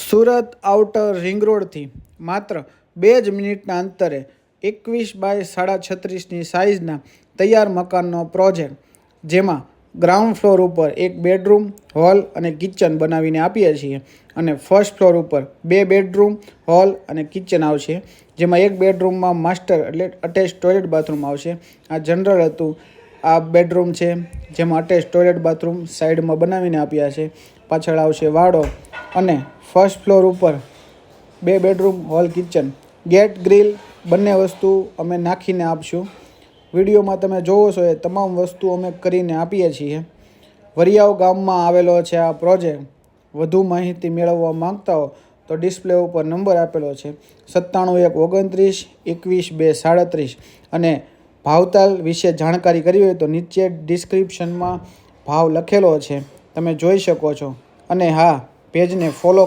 Surat outer ring રોડથી માત્ર 2 જ મિનિટના અંતરે 21 બાય 36.5ની સાઇઝના તૈયાર મકાનનો પ્રોજેક્ટ, જેમાં ગ્રાઉન્ડ ફ્લોર ઉપર એક બેડરૂમ, હોલ અને કિચન બનાવીને આપીએ છીએ અને ફર્સ્ટ ફ્લોર ઉપર 2 બેડરૂમ, હોલ અને કિચન આવશે, જેમાં એક બેડરૂમમાં માસ્ટર એટલે અટેચ ટોયલેટ બાથરૂમ આવશે. આ જનરલ હતું. આ બેડરૂમ છે, જેમાં અટેચ ટોયલેટ બાથરૂમ સાઈડમાં બનાવીને આપ્યા છે. પાછળ આવશે વાડો અને ફર્સ્ટ ફ્લોર ઉપર 2 bedroom, hall, kitchen, gate, grill બંને વસ્તુ અમે નાખીને આપશું. વિડીયોમાં તમે જોવો છો એ તમામ વસ્તુ અમે કરીને આપીએ છીએ. વરિયાવ ગામમાં આવેલો છે આ પ્રોજેક્ટ. વધુ માહિતી મેળવવા માંગતા હો તો ડિસ્પ્લે ઉપર નંબર આપેલો છે 9712212237 અને ભાવતાલ વિશે જાણકારી કરવી હોય તો નીચે ડિસ્ક્રિપ્શનમાં ભાવ લખેલો છે, તમે જોઈ શકો છો. અને હા, પેજને ફોલો